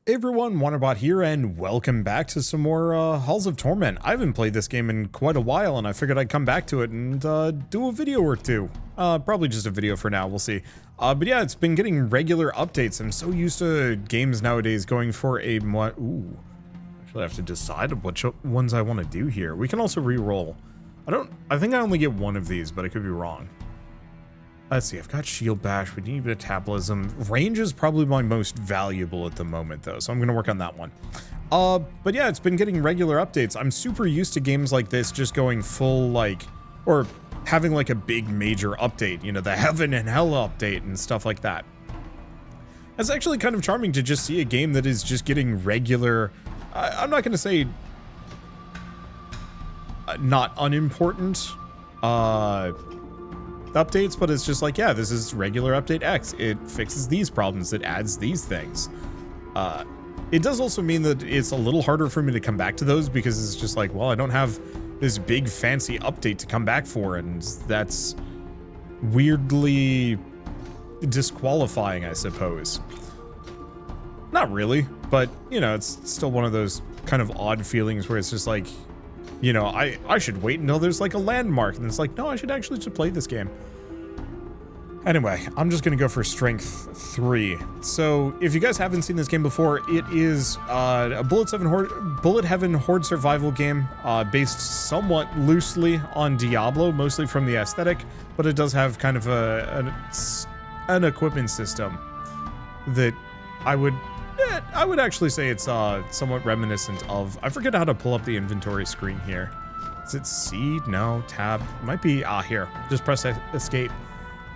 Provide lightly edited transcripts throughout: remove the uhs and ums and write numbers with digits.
Hey everyone, Wanderbot here, and welcome back to some more Halls of Torment. I haven't played this game in quite a while, and I figured I'd come back to it and do a video or two. Probably just a video for now, we'll see. But yeah, it's been getting regular updates. I'm so used to games nowadays going for a ooh. Actually, I have to decide which ones I want to do here. We can also re-roll. I think I only get one of these, but I could be wrong. Let's see, I've got Shield Bash, we need a bit of Metabolism. Range is probably my most valuable at the moment, though, so I'm going to work on that one. But yeah, it's been getting regular updates. I'm super used to games like this just going full, like, or having, like, a big major update, you know, the Heaven and Hell update and stuff like that. It's actually kind of charming to just see a game that is just getting regular, I'm not going to say not unimportant, updates, but it's just like, yeah, this is regular update X. It fixes these problems. It adds these things. It does also mean that it's a little harder for me to come back to those because it's just like, well, I don't have this big fancy update to come back for, and that's weirdly disqualifying, I suppose. Not really, but, you know, it's still one of those kind of odd feelings where it's just like, you know, I should wait until there's like a landmark, and it's like, no, I should actually just play this game. Anyway, I'm just gonna go for Strength 3. So if you guys haven't seen this game before, it is a Bullet Heaven Horde survival game, based somewhat loosely on Diablo, mostly from the aesthetic, but it does have kind of an equipment system that I would actually say it's somewhat reminiscent of. I forget how to pull up the inventory screen here. Is it C? No, tab. Might be, here. Just press escape.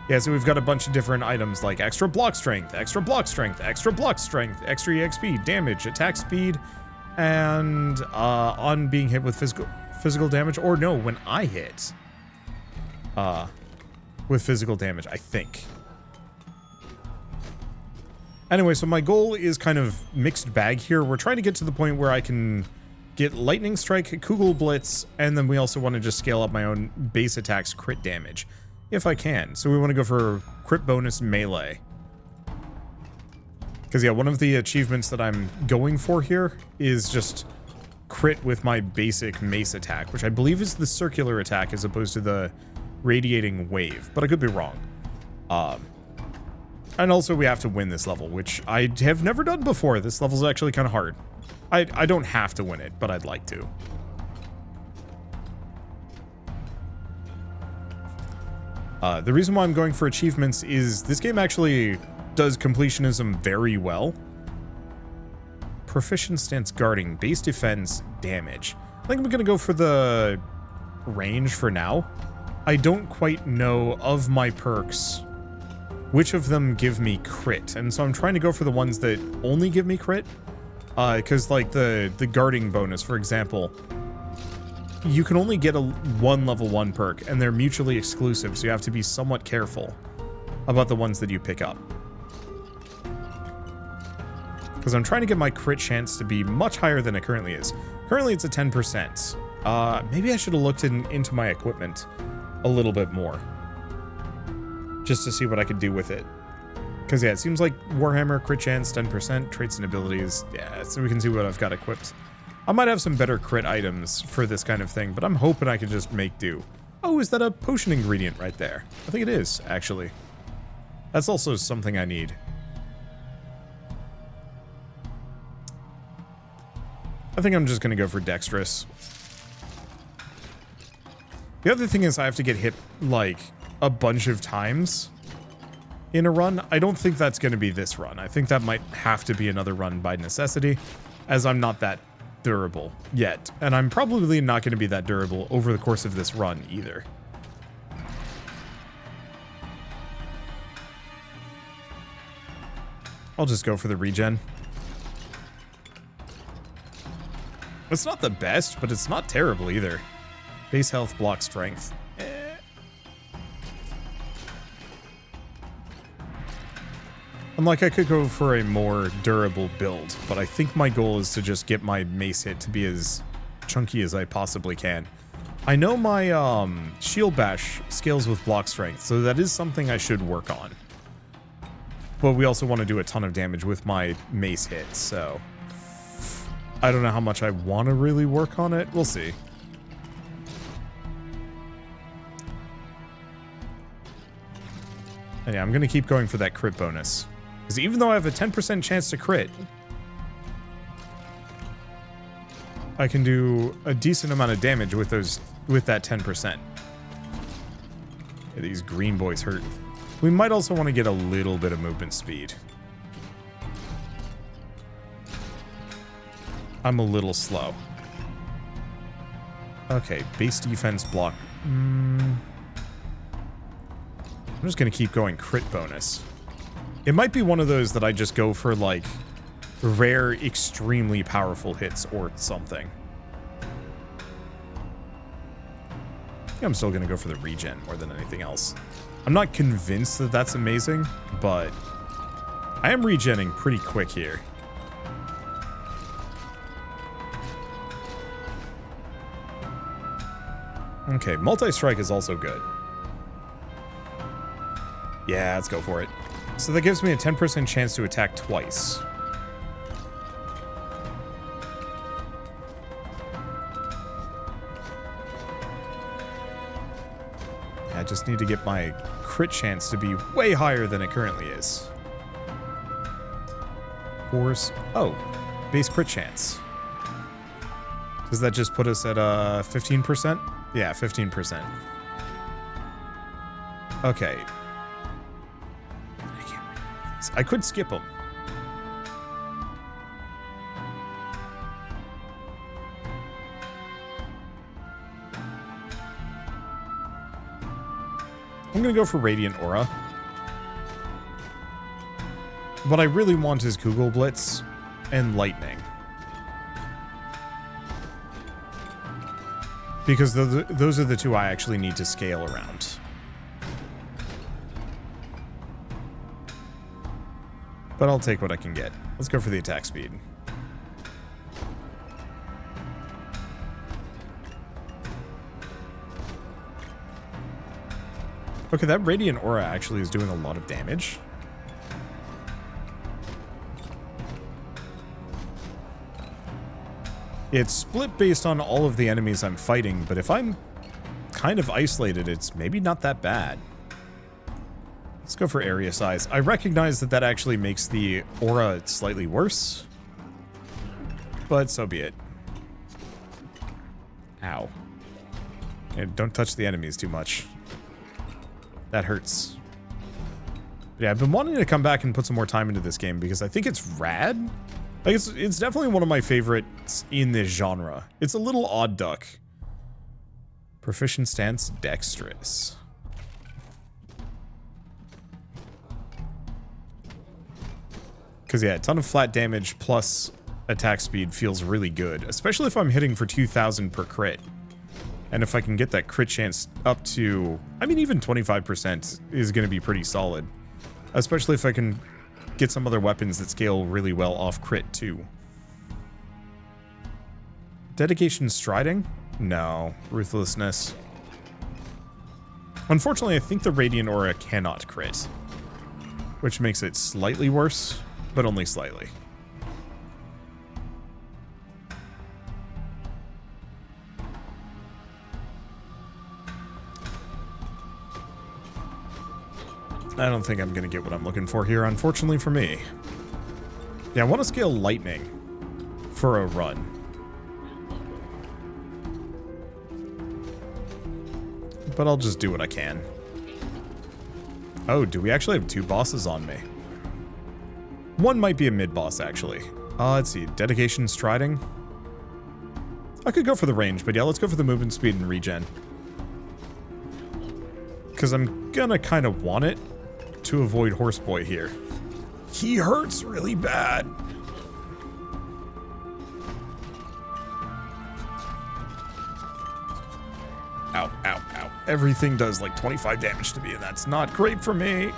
Yeah, so we've got a bunch of different items like extra block strength, extra block strength, extra block strength, extra EXP, damage, attack speed, and on being hit with physical damage, or no, when I hit with physical damage, I think. Anyway, so my goal is kind of mixed bag here. We're trying to get to the point where I can get Lightning Strike, Kugel Blitz, and then we also want to just scale up my own base attacks crit damage, if I can. So we want to go for crit bonus melee. Because yeah, one of the achievements that I'm going for here is just crit with my basic mace attack, which I believe is the circular attack as opposed to the radiating wave, but I could be wrong. And also we have to win this level, which I have never done before. This level's actually kind of hard. I don't have to win it, but I'd like to. The reason why I'm going for achievements is this game actually does completionism very well. Proficient stance guarding, base defense, damage. I think I'm going to go for the range for now. I don't quite know of my perks which of them give me crit, and so I'm trying to go for the ones that only give me crit, because like the guarding bonus, for example, you can only get one level 1 perk, and they're mutually exclusive, so you have to be somewhat careful about the ones that you pick up. Because I'm trying to get my crit chance to be much higher than it currently is. Currently it's a 10%. Maybe I should have looked into my equipment a little bit more, just to see what I could do with it. Because yeah, it seems like Warhammer, crit chance, 10%, traits and abilities. Yeah, so we can see what I've got equipped. I might have some better crit items for this kind of thing, but I'm hoping I can just make do. Oh, is that a potion ingredient right there? I think it is, actually. That's also something I need. I think I'm just gonna go for dexterous. The other thing is I have to get hit, like, a bunch of times in a run. I don't think that's going to be this run. I think that might have to be another run by necessity, as I'm not that durable yet. And I'm probably not going to be that durable over the course of this run either. I'll just go for the regen. It's not the best, but it's not terrible either. Base health, block strength. I'm like, I could go for a more durable build, but I think my goal is to just get my mace hit to be as chunky as I possibly can. I know my Shield Bash scales with block strength, so that is something I should work on. But we also want to do a ton of damage with my mace hit, so I don't know how much I want to really work on it. We'll see. And yeah, I'm going to keep going for that crit bonus. Because even though I have a 10% chance to crit, I can do a decent amount of damage with that 10%. Yeah, these green boys hurt. We might also want to get a little bit of movement speed. I'm a little slow. Okay, base defense block. I'm just going to keep going crit bonus. It might be one of those that I just go for, like, rare, extremely powerful hits or something. Yeah, I'm still going to go for the regen more than anything else. I'm not convinced that that's amazing, but I am regenning pretty quick here. Okay, multi-strike is also good. Yeah, let's go for it. So that gives me a 10% chance to attack twice. I just need to get my crit chance to be way higher than it currently is. Force. Oh, base crit chance. Does that just put us at 15%? Yeah, 15%. Okay. I could skip them. I'm going to go for Radiant Aura. What I really want is Kugel Blitz and Lightning. Because those are the two I actually need to scale around. But I'll take what I can get. Let's go for the attack speed. Okay, that Radiant Aura actually is doing a lot of damage. It's split based on all of the enemies I'm fighting, but if I'm kind of isolated, it's maybe not that bad. Let's go for area size. I recognize that that actually makes the aura slightly worse, but so be it. Ow. And don't touch the enemies too much. That hurts. But yeah, I've been wanting to come back and put some more time into this game because I think it's rad. Like, it's definitely one of my favorites in this genre. It's a little odd duck. Proficient stance, dexterous. Because, yeah, a ton of flat damage plus attack speed feels really good. Especially if I'm hitting for 2,000 per crit. And if I can get that crit chance up to... I mean, even 25% is going to be pretty solid. Especially if I can get some other weapons that scale really well off crit, too. Dedication striding? No. Ruthlessness. Unfortunately, I think the Radiant Aura cannot crit. Which makes it slightly worse, but only slightly. I don't think I'm going to get what I'm looking for here, unfortunately for me. Yeah, I want to scale lightning for a run. But I'll just do what I can. Oh, do we actually have two bosses on me? One might be a mid-boss, actually. Let's see. Dedication striding. I could go for the range, but yeah, let's go for the movement speed and regen. Because I'm gonna kind of want it to avoid Horseboy here. He hurts really bad. Ow, ow, ow. Everything does like 25 damage to me, and that's not great for me.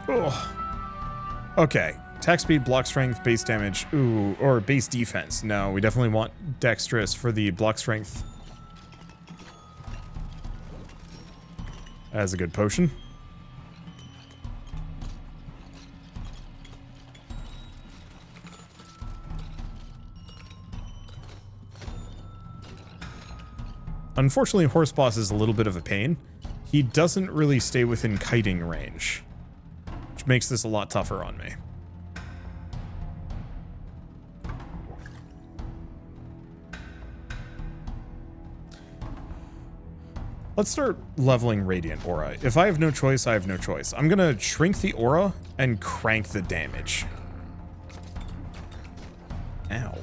Oh. Okay. Attack speed, block strength, base damage. Ooh, or base defense. No, we definitely want dexterous for the block strength. That's a good potion. Unfortunately, Horse Boss is a little bit of a pain. He doesn't really stay within kiting range, which makes this a lot tougher on me. Let's start leveling Radiant Aura. If I have no choice, I have no choice. I'm gonna shrink the aura and crank the damage. Ow.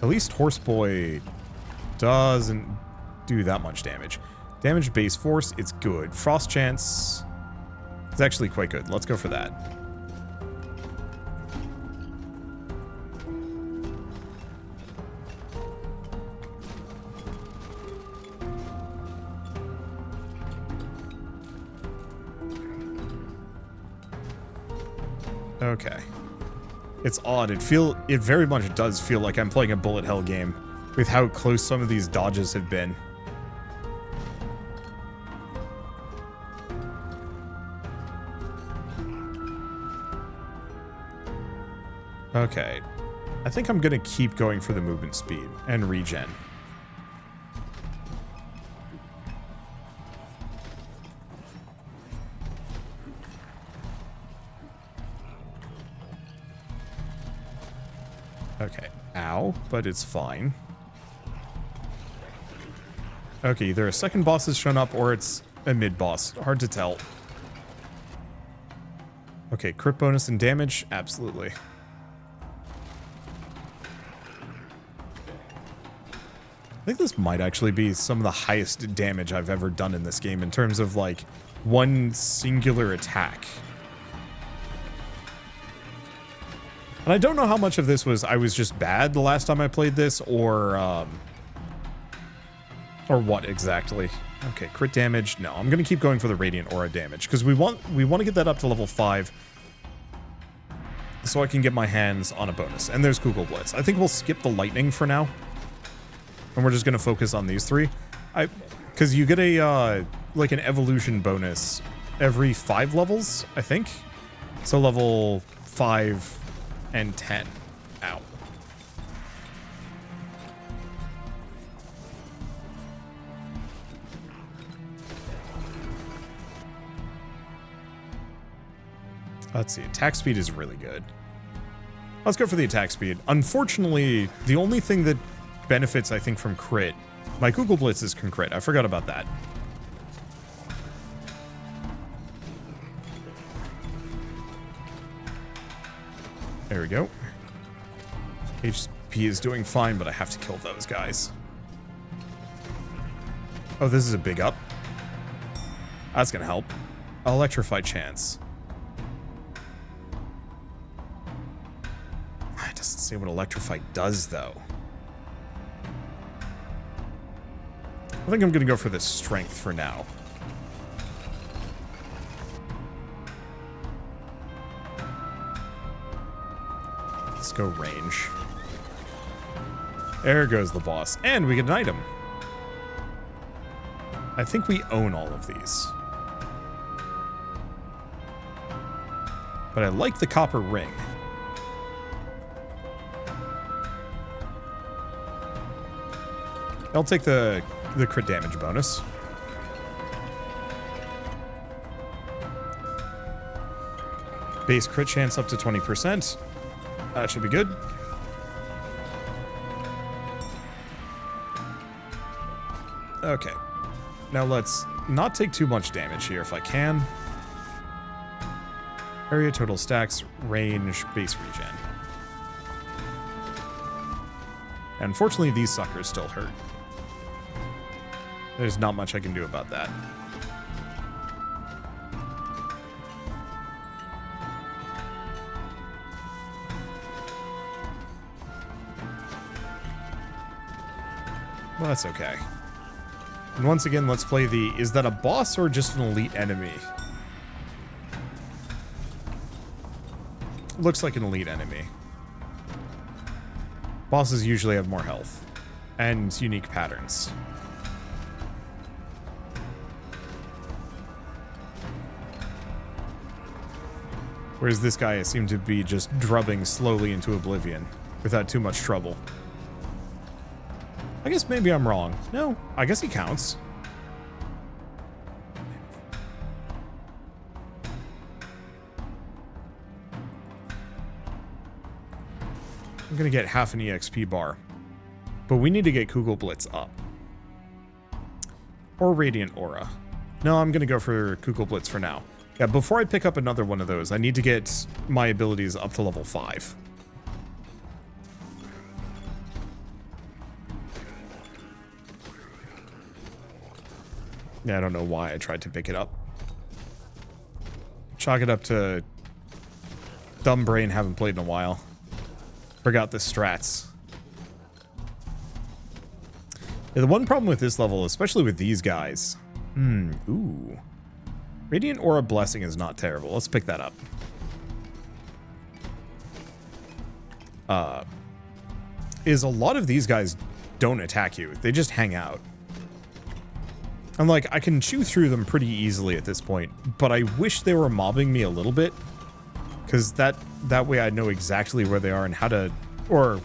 At least Horseboy doesn't do that much damage. Damage base force, it's good. Frost chance is actually quite good. Let's go for that. Okay. It's odd. It very much does feel like I'm playing a bullet hell game with how close some of these dodges have been. Okay. I think I'm gonna keep going for the movement speed and regen. Okay, ow, but it's fine. Okay, either a second boss has shown up or it's a mid-boss. Hard to tell. Okay, crit bonus and damage? Absolutely. I think this might actually be some of the highest damage I've ever done in this game in terms of, like, one singular attack. And I don't know how much of this was I was just bad the last time I played this, or what exactly. Okay, crit damage. No, I'm gonna keep going for the Radiant Aura damage because we want to get that up to level 5, so I can get my hands on a bonus. And there's Kugel Blitz. I think we'll skip the lightning for now, and we're just gonna focus on these three. Because you get a like an evolution bonus every 5 levels, I think. So level 5. And 10. Ow. Let's see. Attack speed is really good. Let's go for the attack speed. Unfortunately, the only thing that benefits, I think, from crit, my Google Blitzes can crit. I forgot about that. There we go. HP is doing fine, but I have to kill those guys. Oh, this is a big up. That's gonna help. Electrify chance. It doesn't say what electrify does, though. I think I'm gonna go for the strength for now. Let's go range. There goes the boss. And we get an item. I think we own all of these. But I like the copper ring. I'll take the crit damage bonus. Base crit chance up to 20%. That should be good. Okay. Now let's not take too much damage here if I can. Area, total stacks, range, base regen. Unfortunately, these suckers still hurt. There's not much I can do about that. Well, that's okay. And once again, let's play the... Is that a boss or just an elite enemy? Looks like an elite enemy. Bosses usually have more health and unique patterns. Whereas this guy seemed to be just drubbing slowly into oblivion without too much trouble. I guess maybe I'm wrong. No, I guess he counts. I'm gonna get half an EXP bar. But we need to get Kugel Blitz up. Or Radiant Aura. No, I'm gonna go for Kugel Blitz for now. Yeah, before I pick up another one of those, I need to get my abilities up to level 5. Yeah, I don't know why I tried to pick it up. Chalk it up to dumb brain, haven't played in a while. Forgot the strats. Yeah, the one problem with this level, especially with these guys... ooh. Radiant Aura Blessing is not terrible. Let's pick that up. Is a lot of these guys don't attack you. They just hang out. I'm like, I can chew through them pretty easily at this point, but I wish they were mobbing me a little bit. Because that way I know exactly where they are and how to... Or...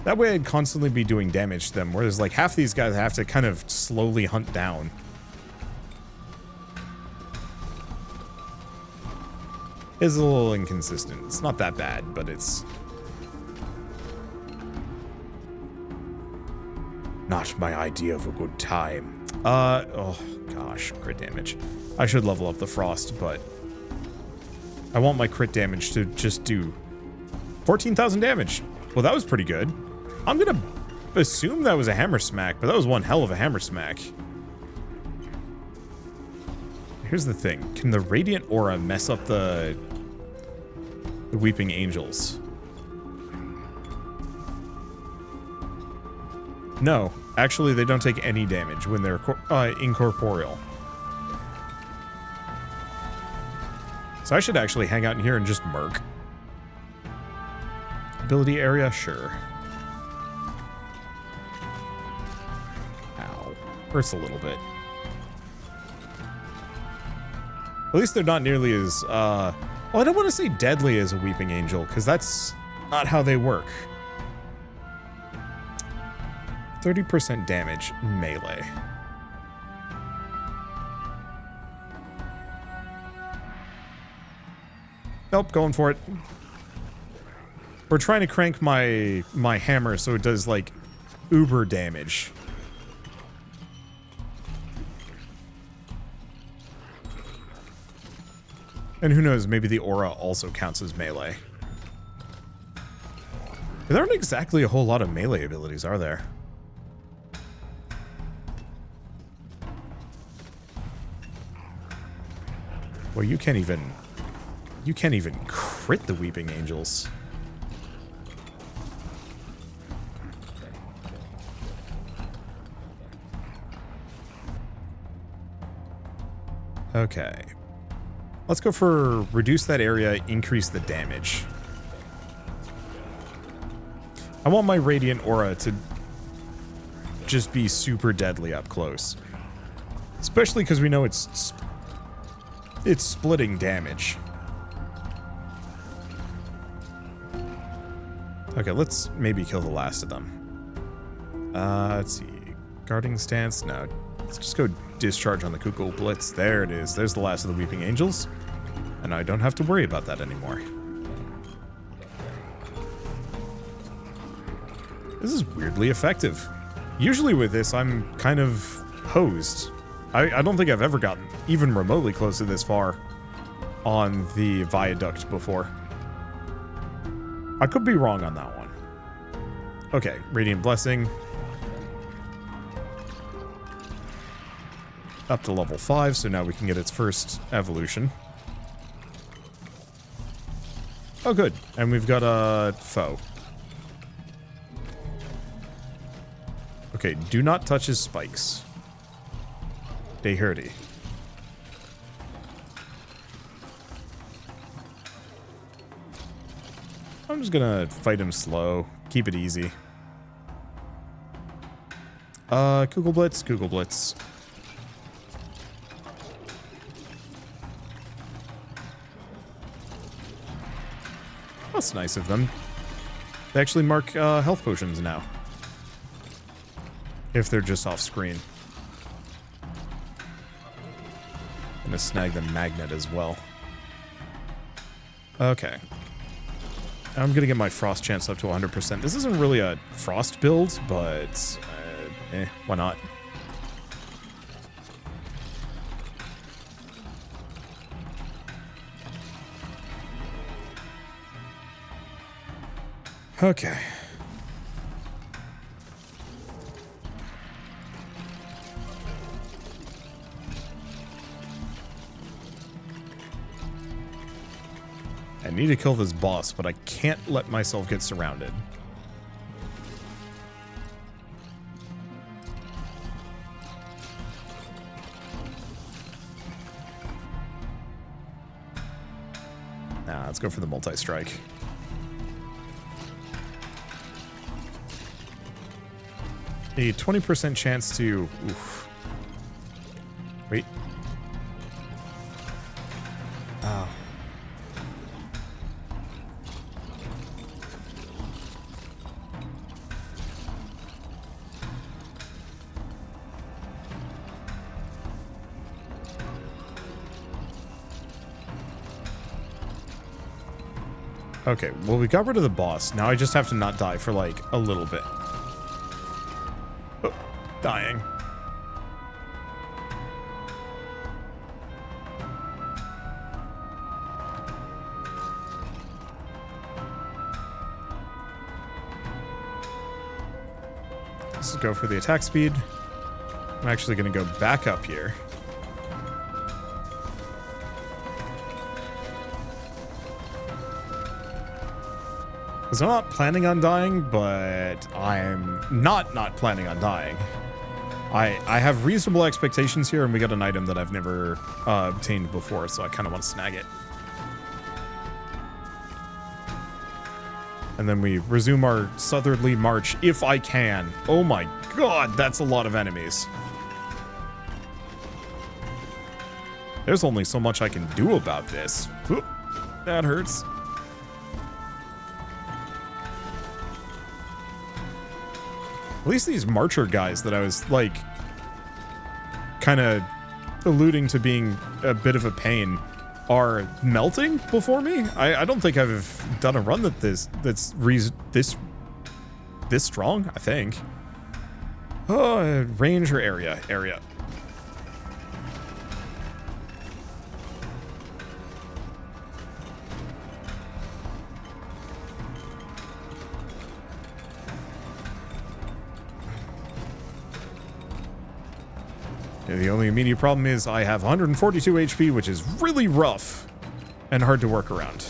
That way I'd constantly be doing damage to them, whereas like half these guys I have to kind of slowly hunt down. It's a little inconsistent. It's not that bad, but it's... Not my idea of a good time. Oh gosh, crit damage. I should level up the frost, but... I want my crit damage to just do 14,000 damage. Well, that was pretty good. I'm gonna assume that was a hammer smack, but that was one hell of a hammer smack. Here's the thing. Can the Radiant Aura mess up the Weeping Angels? No. Actually, they don't take any damage when they're incorporeal. So I should actually hang out in here and just murk. Ability area? Sure. Ow. Hurts a little bit. At least they're not nearly as, well, I don't want to say deadly as a Weeping Angel, because that's not how they work. 30% damage melee. Nope, going for it. We're trying to crank my hammer so it does, like, uber damage. And who knows, maybe the aura also counts as melee. There aren't exactly a whole lot of melee abilities, are there? Well, you can't even crit the Weeping Angels. Okay. Let's go for reduce that area, increase the damage. I want my Radiant Aura to just be super deadly up close. Especially because we know it's splitting damage. Okay, let's maybe kill the last of them. Let's see. Guarding stance? No. Let's just go discharge on the Kugel Blitz. There it is. There's the last of the Weeping Angels. And I don't have to worry about that anymore. This is weirdly effective. Usually with this, I'm kind of hosed. I don't think I've ever gotten even remotely close to this far on the Viaduct before. I could be wrong on that one. Okay, Radiant Blessing. Up to level 5, so now we can get its first evolution. Oh, good. And we've got a foe. Okay, do not touch his spikes. They hurty. I'm just gonna fight him slow. Keep it easy. Kugel Blitz, Kugel Blitz. That's nice of them. They actually mark health potions now. If they're just off screen. I'm gonna snag the magnet as well. Okay. I'm gonna get my frost chance up to 100%. This isn't really a frost build, but why not? Okay. I need to kill this boss, but I can't let myself get surrounded. Nah, let's go for the multi-strike. A 20% chance to... Oof. Wait. Oh. Okay, well, we got rid of the boss. Now I just have to not die for, like, a little bit. Oh, dying. Let's go for the attack speed. I'm actually going to go back up here. Because I'm not planning on dying, but I'm not planning on dying. I have reasonable expectations here, and we got an item that I've never obtained before, so I kind of want to snag it. And then we resume our southerly march, if I can. Oh my god, that's a lot of enemies. There's only so much I can do about this. Oop, that hurts. At least these marcher guys that I was, like, kind of alluding to being a bit of a pain are melting before me. I don't think I've done a run that's this strong, I think. Oh, range or area? Area. The only immediate problem is I have 142 HP, which is really rough and hard to work around.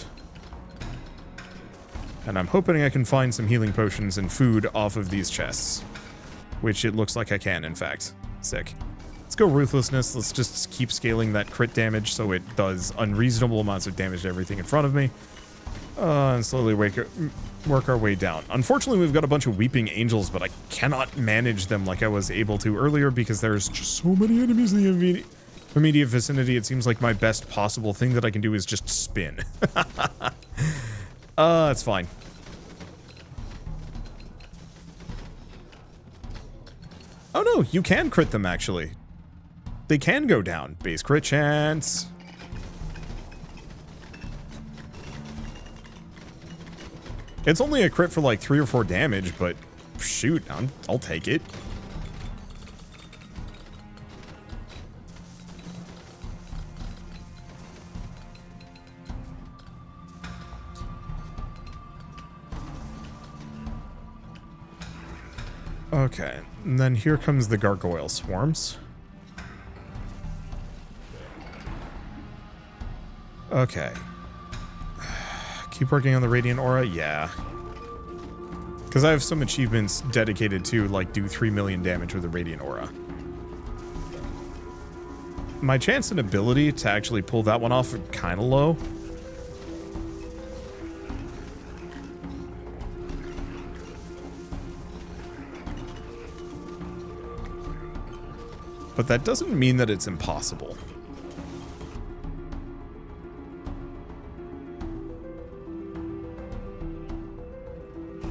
And I'm hoping I can find some healing potions and food off of these chests, which it looks like I can, in fact. Sick. Let's go Ruthlessness. Let's just keep scaling that crit damage so it does unreasonable amounts of damage to everything in front of me. And slowly work our way down. Unfortunately, we've got a bunch of weeping angels, but I cannot manage them like I was able to earlier because there's just so many enemies in the immediate vicinity. It seems like my best possible thing that I can do is just spin. That's fine. Oh no, you can crit them actually. They can go down. Base crit chance. It's only a crit for like 3 or 4 damage, but shoot, I'll take it. Okay, and then here comes the gargoyle swarms. Okay. Keep working on the radiant aura? Yeah. Because I have some achievements dedicated to, like, do 3 million damage with a Radiant Aura. My chance and ability to actually pull that one off are kind of low. But that doesn't mean that it's impossible.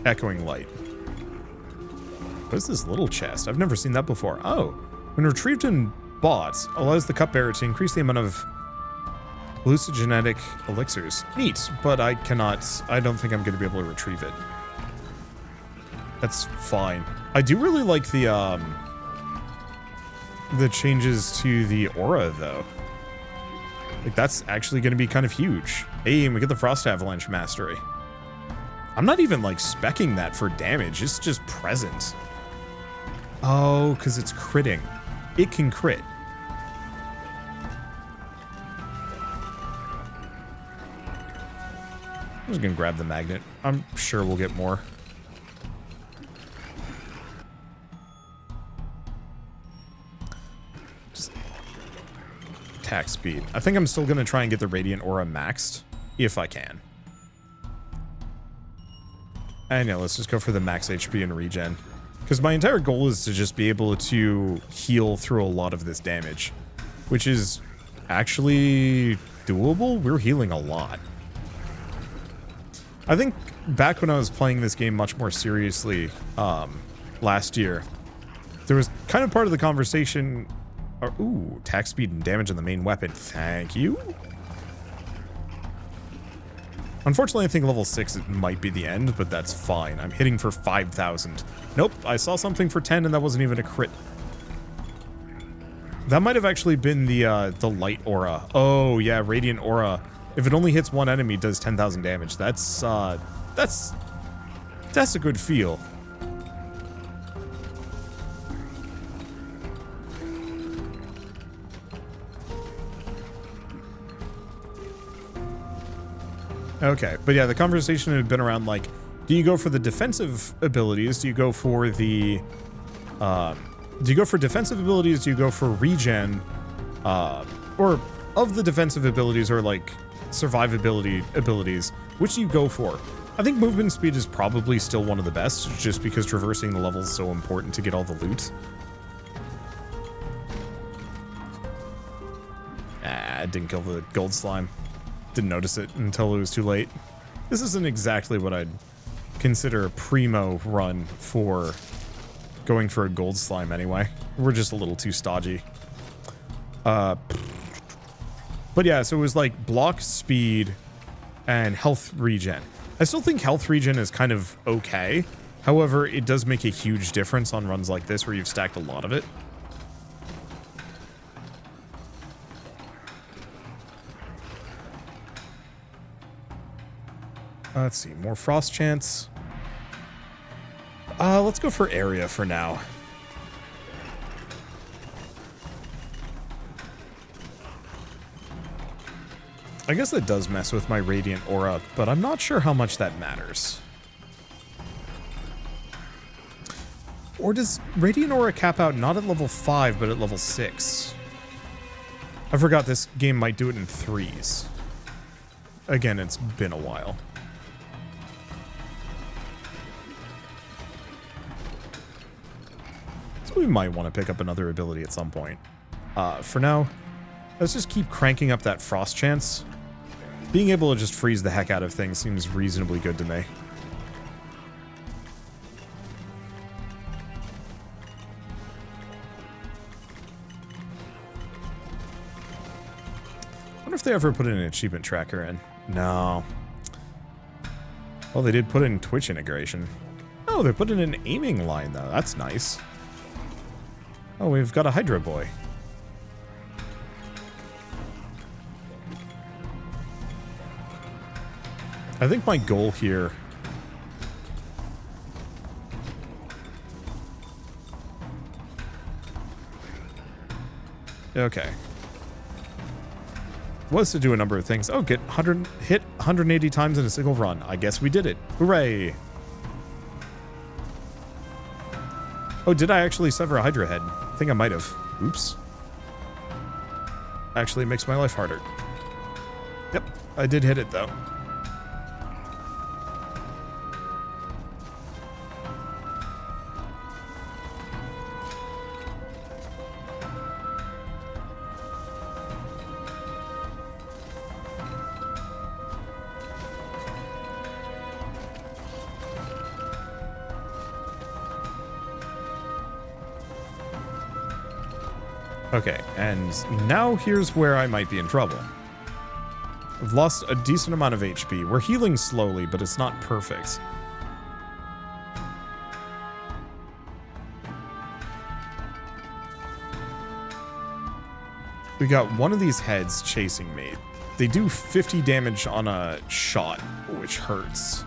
Echoing light. What is this little chest? I've never seen that before. Oh, when retrieved in bots, allows the cupbearer to increase the amount of hallucinogenic elixirs. Neat, but I don't think I'm going to be able to retrieve it. That's fine. I do really like the changes to the aura, though. Like, that's actually going to be kind of huge. Hey, and we get the Frost Avalanche Mastery. I'm not even, like, speccing that for damage. It's just present. Oh, because it's critting. It can crit. I'm just going to grab the magnet. I'm sure we'll get more. Just attack speed. I think I'm still going to try and get the Radiant Aura maxed, if I can. And yeah, let's just go for the max HP and regen. Because my entire goal is to just be able to heal through a lot of this damage. Which is actually doable. We're healing a lot. I think back when I was playing this game much more seriously last year, there was kind of part of the conversation... ooh, attack speed and damage on the main weapon. Thank you. Unfortunately, I think level 6 might be the end, but that's fine. I'm hitting for 5,000. Nope, I saw something for 10 and that wasn't even a crit. That might have actually been the light aura. Oh, yeah, Radiant Aura. If it only hits one enemy, it does 10,000 damage. That's a good feel. Okay, but yeah, the conversation had been around, like, do you go for the defensive abilities? Do you go for the, defensive abilities? Do you go for regen? Or of the defensive abilities or, like, survivability abilities, which do you go for? I think movement speed is probably still one of the best, just because traversing the level is so important to get all the loot. Ah, I didn't kill the gold slime. Didn't notice it until it was too late. This isn't exactly what I'd consider a primo run for going for a gold slime anyway. We're just a little too stodgy. But yeah, so it was like block speed and health regen. I still think health regen is kind of okay. However, it does make a huge difference on runs like this where you've stacked a lot of it. Let's see, more frost chance. Let's go for area for now. I guess that does mess with my Radiant Aura, but I'm not sure how much that matters. Or does Radiant Aura cap out not at level 5, but at level 6? I forgot this game might do it in 3s. Again, it's been a while. We might want to pick up another ability at some point. For now, let's just keep cranking up that frost chance. Being able to just freeze the heck out of things seems reasonably good to me. I wonder if they ever put an achievement tracker in. No. Well, they did put in Twitch integration. Oh, they put in an aiming line, though. That's nice. Oh, we've got a Hydra boy. I think my goal here... Okay. Was to do a number of things. Oh, hit 180 times in a single run. I guess we did it. Hooray! Oh, did I actually sever a Hydra head? I think I might have. Oops. Actually, it makes my life harder. Yep, I did hit it though. Okay, and now here's where I might be in trouble. I've lost a decent amount of HP. We're healing slowly, but it's not perfect. We got one of these heads chasing me. They do 50 damage on a shot, which hurts.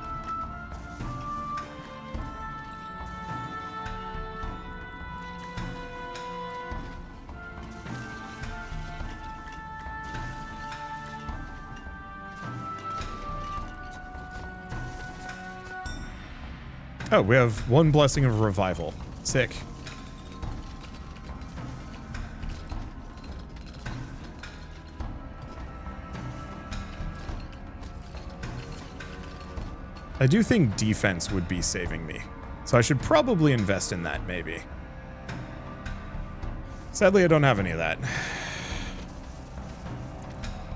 Oh, we have one blessing of revival. Sick. I do think defense would be saving me, so I should probably invest in that, maybe. Sadly, I don't have any of that.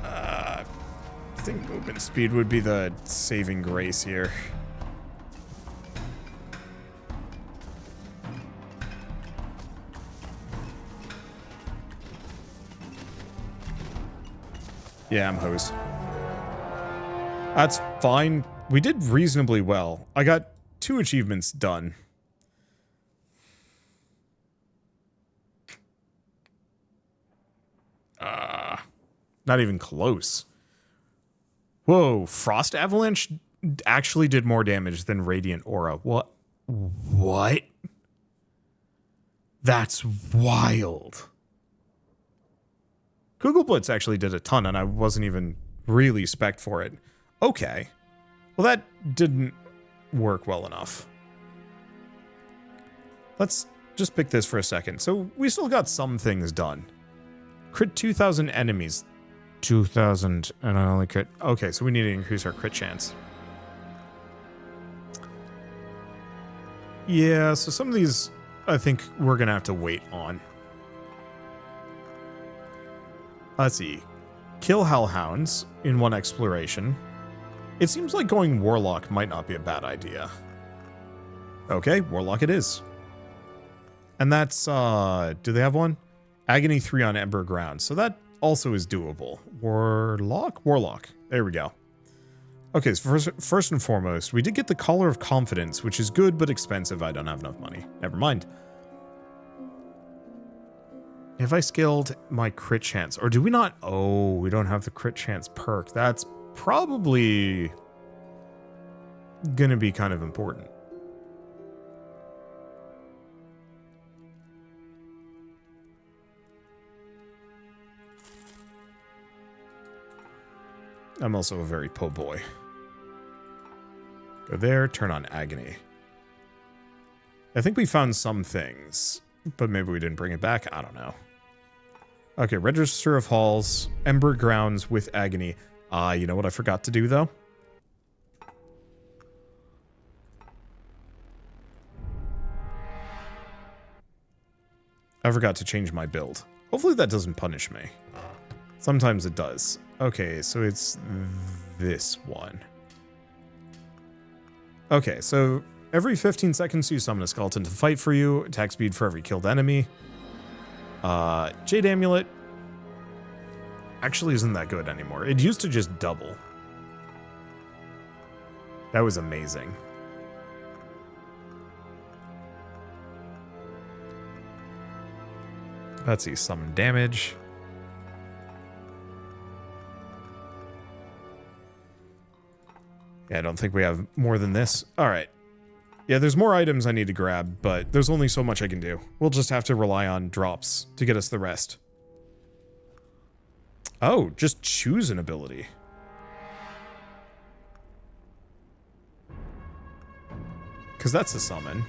I think movement speed would be the saving grace here. Yeah, I'm hosed. That's fine. We did reasonably well. I got 2 achievements done. Not even close. Whoa, Frost Avalanche actually did more damage than Radiant Aura. What? What? That's wild. Google Blitz actually did a ton, and I wasn't even really spec'd for it. Okay. Well, that didn't work well enough. Let's just pick this for a second. So we still got some things done. Crit 2,000 enemies. 2,000, and I only crit. Okay, so we need to increase our crit chance. Yeah, so some of these I think we're going to have to wait on. Let's see. Kill Hellhounds in 1 exploration. It seems like going Warlock might not be a bad idea. Okay, Warlock it is. And that's, do they have one? Agony 3 on Ember Ground. So that also is doable. Warlock? Warlock. There we go. Okay, so first and foremost, we did get the Collar of Confidence, which is good but expensive. I don't have enough money. Never mind. Have I scaled my crit chance? Or do we not? Oh, we don't have the crit chance perk. That's probably gonna be kind of important. I'm also a very po' boy. Go there, turn on Agony. I think we found some things, but maybe we didn't bring it back. I don't know. Okay, Register of Halls, Ember Grounds with Agony. You know what I forgot to do, though? I forgot to change my build. Hopefully that doesn't punish me. Sometimes it does. Okay, so it's this one. Okay, so every 15 seconds you summon a skeleton to fight for you. Attack speed for every killed enemy. Jade Amulet actually isn't that good anymore. It used to just double. That was amazing. Let's see, summon damage. Yeah, I don't think we have more than this. All right. Yeah, there's more items I need to grab, but there's only so much I can do. We'll just have to rely on drops to get us the rest. Oh, just choose an ability. Because that's a summon.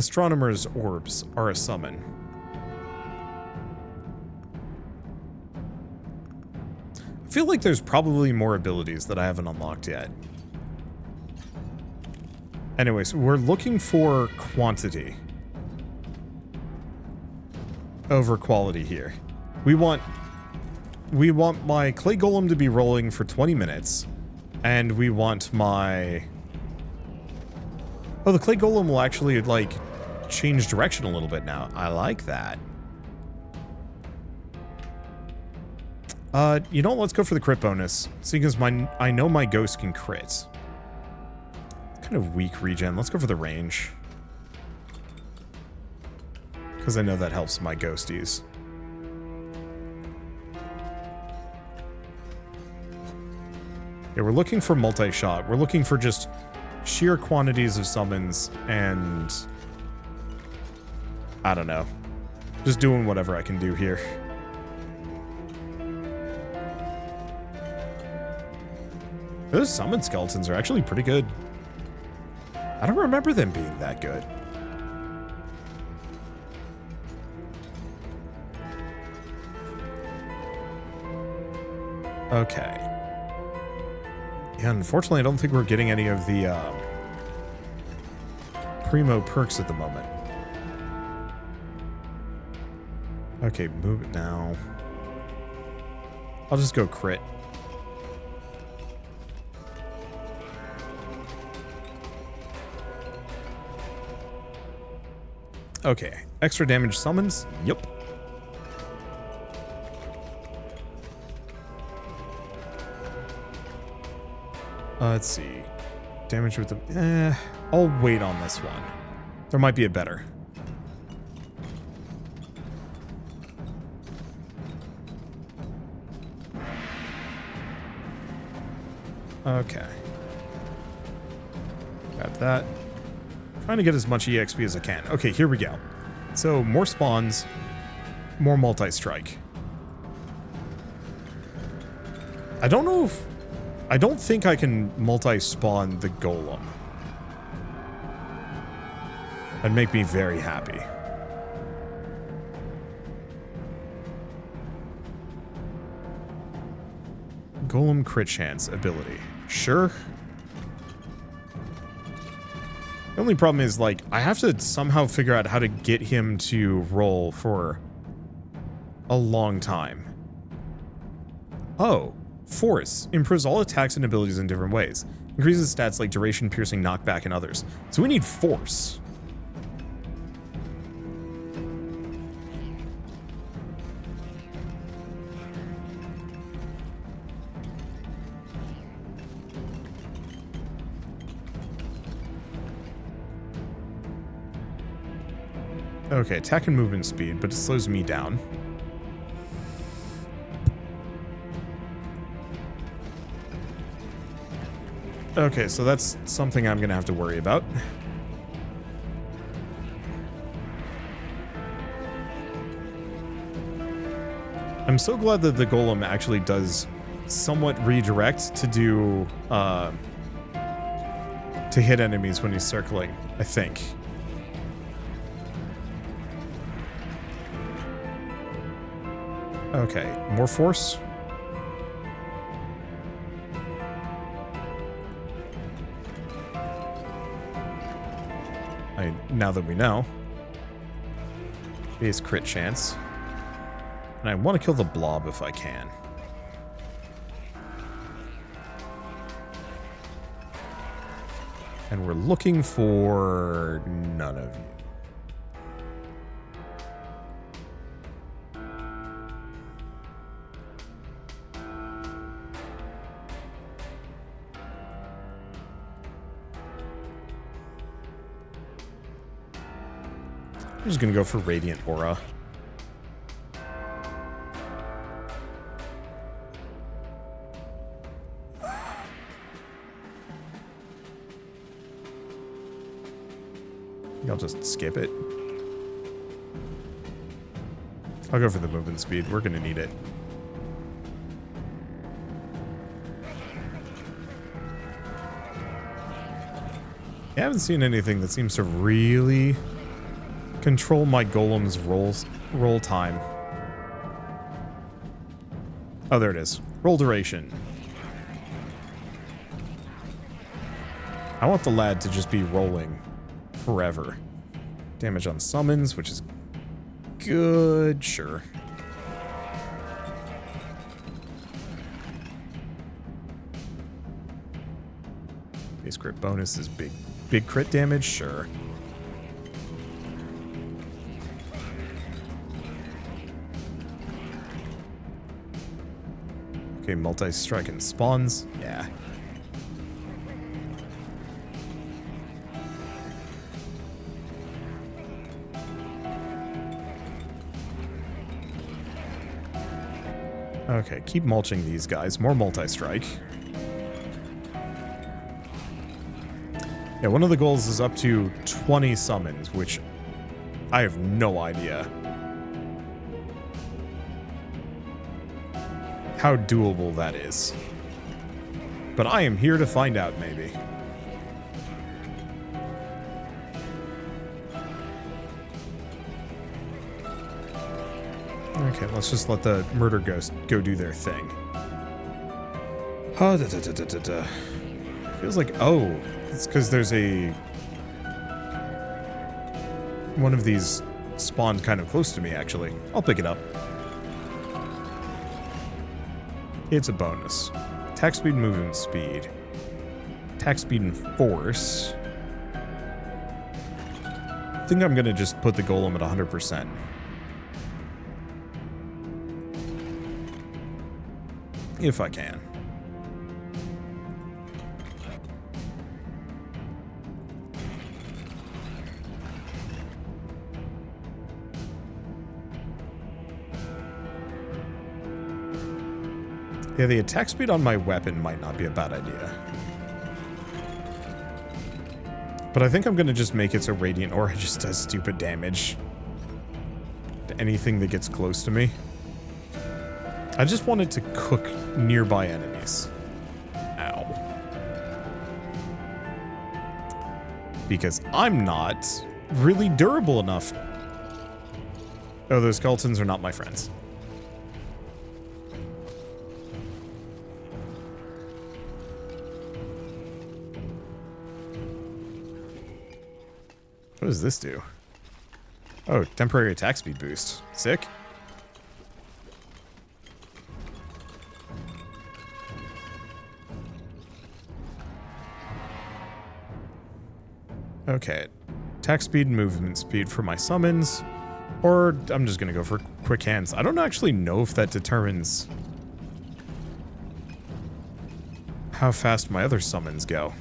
Astronomer's orbs are a summon. I feel like there's probably more abilities that I haven't unlocked yet. Anyways, we're looking for quantity over quality here. We want my clay golem to be rolling for 20 minutes, and we want my... Oh, the clay golem will actually, like, change direction a little bit now. I like that. You know what? Let's go for the crit bonus, seeing as I know my ghost can crit. Kind of weak regen. Let's go for the range, because I know that helps my ghosties. Yeah, we're looking for multi-shot. We're looking for just sheer quantities of summons and... I don't know. Just doing whatever I can do here. Those summon skeletons are actually pretty good. I don't remember them being that good. Okay. Yeah, unfortunately, I don't think we're getting any of the primo perks at the moment. Okay, move it now. I'll just go crit. Okay, extra damage summons. Yep. Let's see. Damage with the... I'll wait on this one. There might be a better. Okay. Got that. Trying to get as much EXP as I can. Okay, here we go. So, more spawns, more multi-strike. I don't know if... I don't think I can multi-spawn the golem. That'd make me very happy. Golem crit chance ability. Sure. The only problem is, like, I have to somehow figure out how to get him to roll for a long time. Oh. Force. Improves all attacks and abilities in different ways. Increases stats like duration, piercing, knockback, and others. So we need force. Okay, attack and movement speed, but it slows me down. Okay, so that's something I'm gonna have to worry about. I'm so glad that the golem actually does somewhat redirect to do, to hit enemies when he's circling, I think. Okay, more force. Now that we know. Base crit chance. And I want to kill the blob if I can. And we're looking for none of you. I'm just gonna go for Radiant Aura. I'll just skip it. I'll go for the movement speed. We're gonna need it. I haven't seen anything that seems to really control my golem's roll time. Oh, there it is. Roll duration. I want the lad to just be rolling forever. Damage on summons, which is good. Sure. Base crit bonus is big crit damage. Sure. Okay, multi-strike and spawns. Yeah. Okay, keep mulching these guys. More multi-strike. Yeah, one of the goals is up to 20 summons, which I have no idea how doable that is. But I am here to find out, maybe. Okay, let's just let the murder ghost go do their thing. Feels like, oh, it's because there's one of these spawned kind of close to me, actually. I'll pick it up. It's a bonus. Attack speed, movement speed. Attack speed and force. I think I'm going to just put the golem at 100%. If I can. Yeah, the attack speed on my weapon might not be a bad idea. But I think I'm going to just make it so Radiant Aura just does stupid damage to anything that gets close to me. I just want it to cook nearby enemies. Ow. Because I'm not really durable enough. Oh, those skeletons are not my friends. What does this do? Oh, temporary attack speed boost. Sick. Okay. Attack speed and movement speed for my summons. Or I'm just going to go for quick hands. I don't actually know if that determines how fast my other summons go.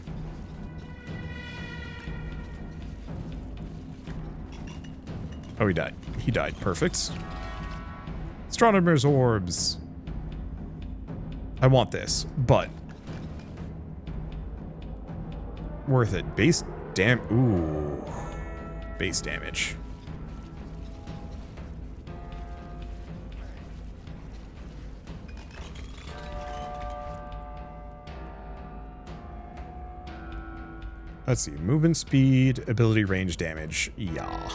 Oh, he died. He died. Perfect. Astronomer's orbs. I want this, but worth it. Base ooh. Base damage. Let's see. Movement speed, ability range damage. Yeah.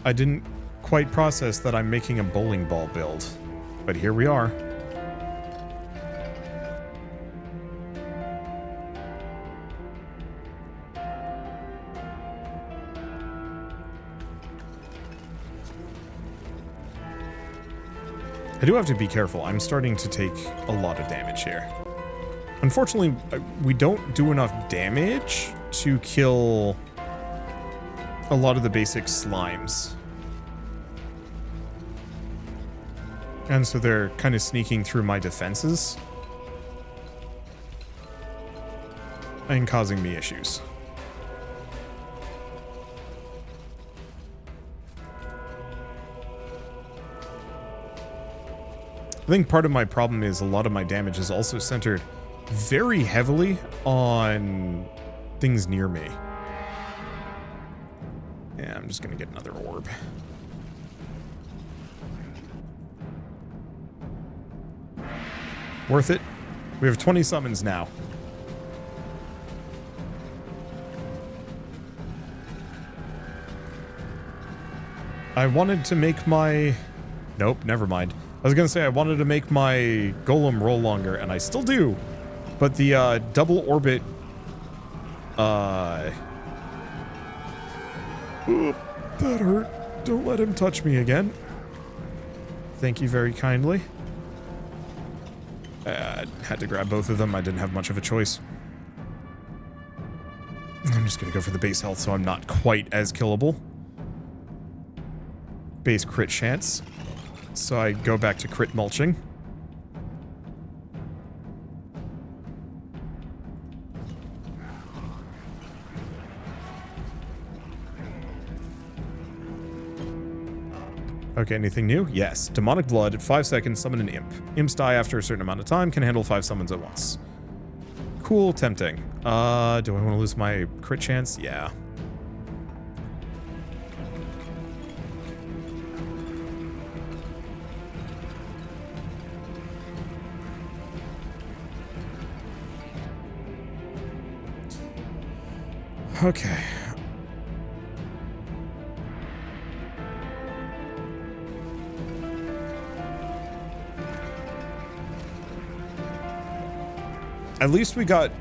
I didn't quite process that I'm making a bowling ball build, but here we are. I do have to be careful. I'm starting to take a lot of damage here. Unfortunately, we don't do enough damage to kill a lot of the basic slimes. And so they're kind of sneaking through my defenses and causing me issues. I think part of my problem is a lot of my damage is also centered very heavily on things near me. Yeah, I'm just gonna get another orb. Worth it. We have 20 summons now. I wanted to make my... Nope, never mind. I was gonna say I wanted to make my golem roll longer, and I still do. But the double orbit... Oop, that hurt. Don't let him touch me again. Thank you very kindly. Had to grab both of them. I didn't have much of a choice. I'm just gonna go for the base health so I'm not quite as killable. Base crit chance. So I go back to crit mulching. Okay, anything new? Yes. Demonic Blood, 5 seconds, summon an imp. Imps die after a certain amount of time, can handle 5 summons at once. Cool, tempting. Do I want to lose my crit chance? Yeah. Okay. At least we got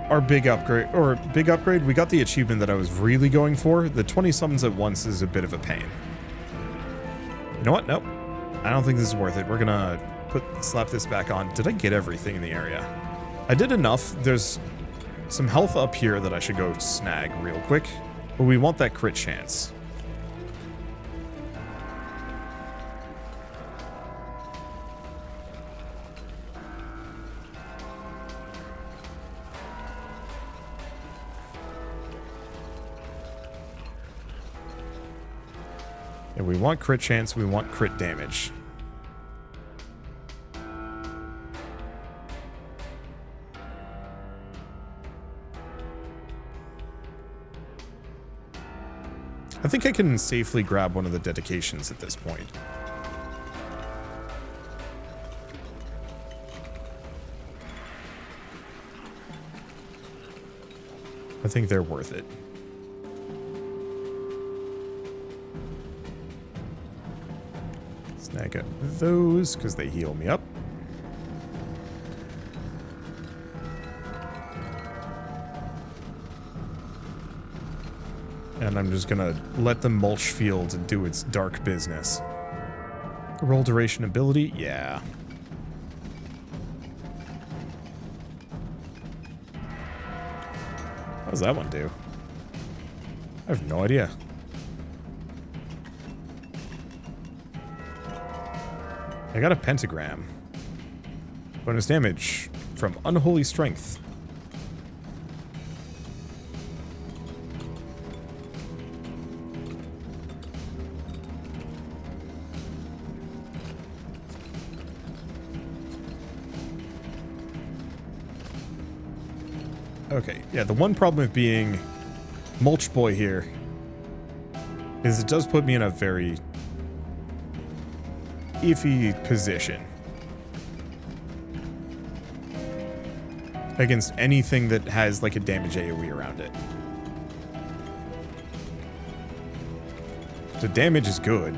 our big upgrade, we got the achievement that I was really going for. The 20 summons at once is a bit of a pain. You know what? Nope. I don't think this is worth it. We're gonna slap this back on. Did I get everything in the area? I did enough. There's some health up here that I should go snag real quick. But we want that crit chance. Yeah, we want crit chance, we want crit damage. I think I can safely grab one of the dedications at this point. I think they're worth it. Snag those because they heal me up. And I'm just gonna let the mulch field do its dark business. Roll duration ability? Yeah. How does that one do? I have no idea. I got a pentagram. Bonus damage from Unholy Strength. Okay, yeah, the one problem with being Mulch Boy here is it does put me in a very iffy position against anything that has like a damage AoE around it. The damage is good.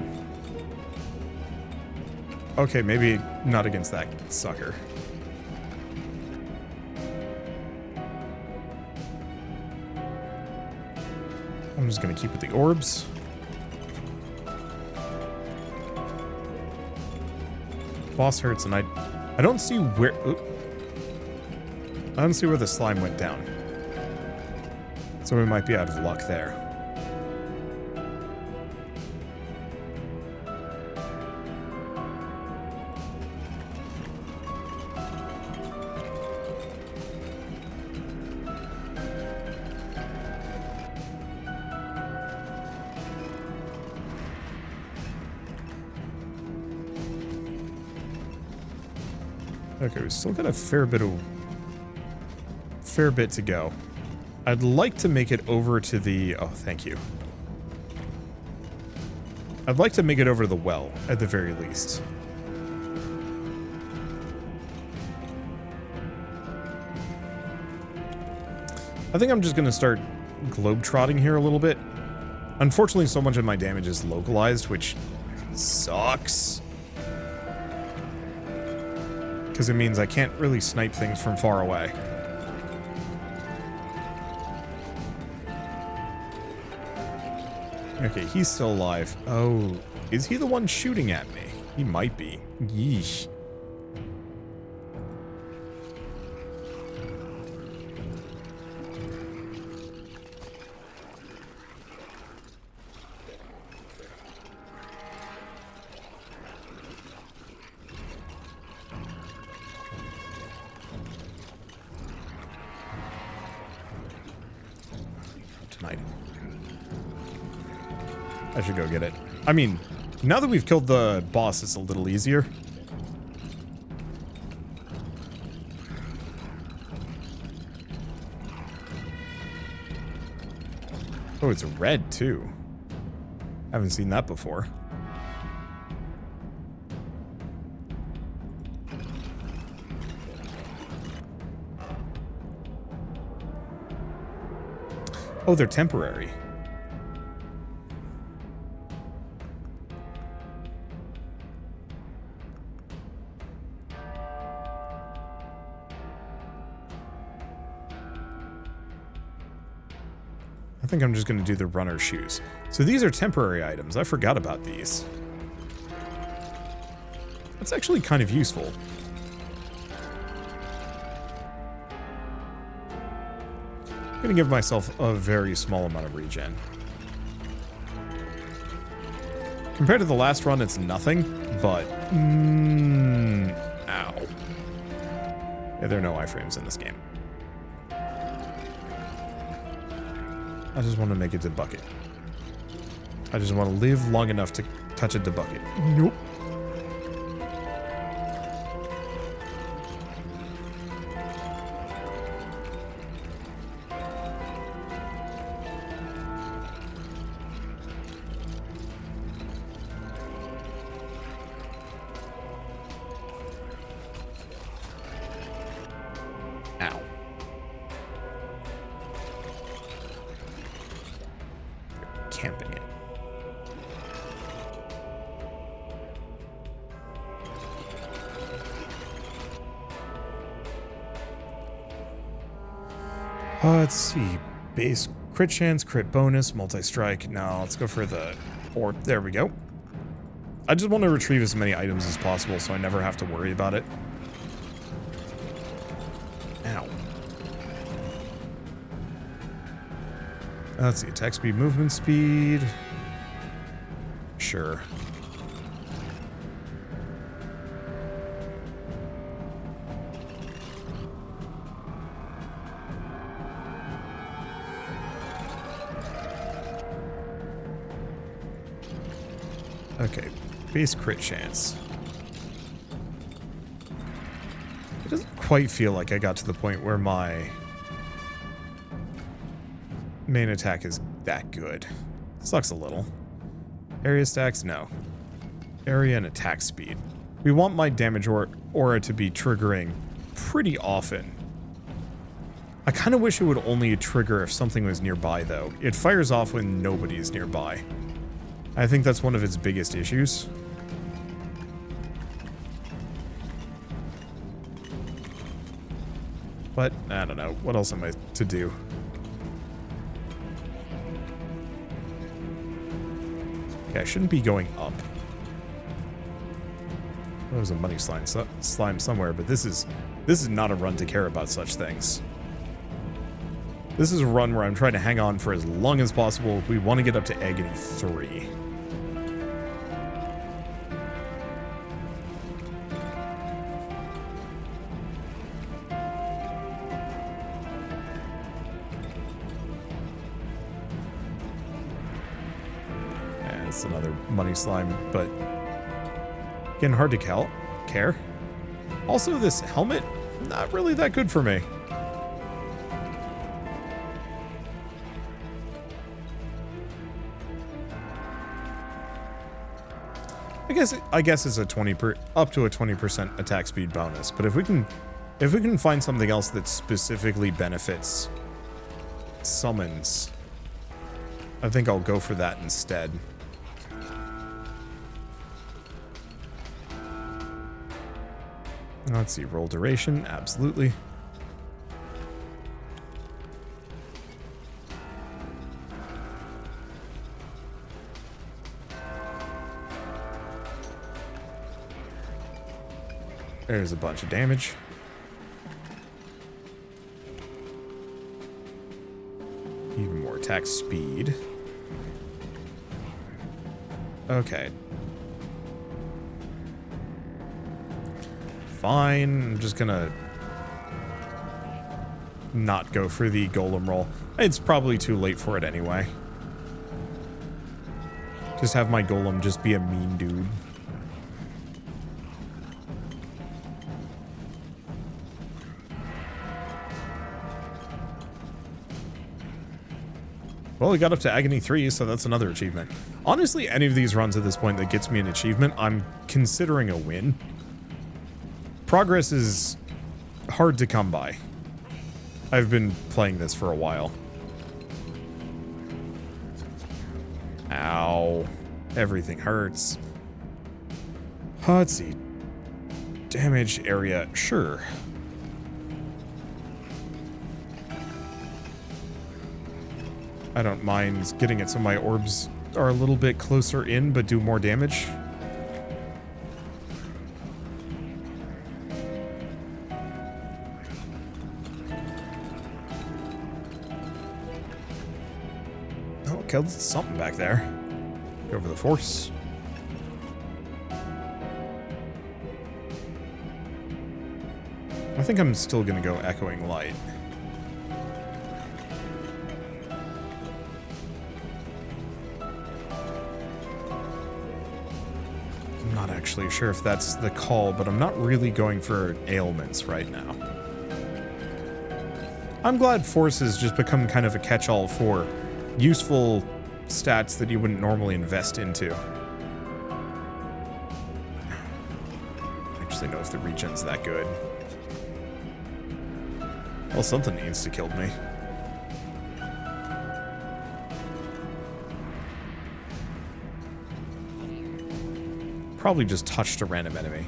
Okay, maybe not against that sucker. I'm just gonna keep with the orbs. Boss hurts, and I don't see where... Oop. I don't see where the slime went down. So we might be out of luck there. Okay, we still got a fair bit to go. I'd like to make it over to the... Oh, thank you. I'd like to make it over to the well, at the very least. I think I'm just going to start globetrotting here a little bit. Unfortunately, so much of my damage is localized, which sucks. Because it means I can't really snipe things from far away. Okay, he's still alive. Oh, is he the one shooting at me? He might be. Yeesh. Tonight. I should go get it. I mean, now that we've killed the boss, it's a little easier. Oh, it's red too. Haven't seen that before. Oh, they're temporary. I think I'm just going to do the runner shoes. So these are temporary items. I forgot about these. That's actually kind of useful. I'm going to give myself a very small amount of regen. Compared to the last run, it's nothing, but... ow. Yeah, there are no iframes in this game. I just want to make it to bucket. I just want to live long enough to touch it to bucket. Nope. Ow. Camping it. Let's see. Base crit chance, crit bonus, multi-strike. No, let's go for the horde. There we go. I just want to retrieve as many items as possible so I never have to worry about it. Ow. Let's see. Attack speed, movement speed. Sure. Okay, base crit chance. It doesn't quite feel like I got to the point where my main attack is that good. Sucks a little. Area stacks? No. Area and attack speed. We want my damage aura to be triggering pretty often. I kind of wish it would only trigger if something was nearby, though. It fires off when nobody's nearby. I think that's one of its biggest issues. But, I don't know. What else am I to do? Okay, I shouldn't be going up. There was a money slime somewhere, but this is not a run to care about such things. This is a run where I'm trying to hang on for as long as possible. We want to get up to agony 3. It's another money slime, but again, hard to care. Also, this helmet, not really that good for me. I guess it's a up to a 20% attack speed bonus, but if we can find something else that specifically benefits summons. I think I'll go for that instead. Let's see, roll duration, absolutely. There's a bunch of damage. Even more attack speed. Okay. Fine. I'm just gonna not go for the golem roll. It's probably too late for it anyway. Just have my golem just be a mean dude. Well, we got up to Agony 3, so that's another achievement. Honestly, any of these runs at this point that gets me an achievement, I'm considering a win. Progress is hard to come by. I've been playing this for a while. Ow. Everything hurts. Let's see. Damage area, sure. I don't mind getting it so my orbs are a little bit closer in, but do more damage. Oh, killed something back there. Go for the force. I think I'm still gonna go echoing light. Not actually sure if that's the call, but I'm not really going for ailments right now. I'm glad force has just become kind of a catch-all for useful stats that you wouldn't normally invest into. I actually know if the regen's that good. Well, something insta-killed me. Probably just touched a random enemy.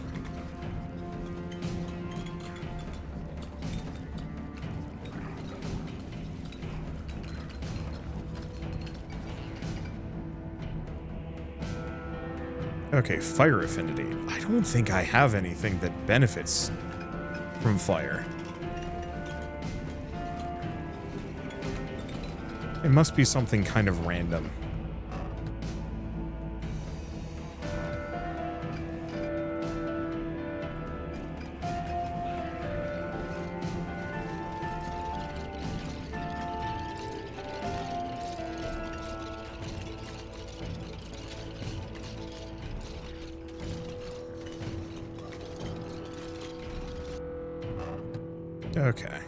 Okay, fire affinity. I don't think I have anything that benefits from fire. It must be something kind of random. Okay.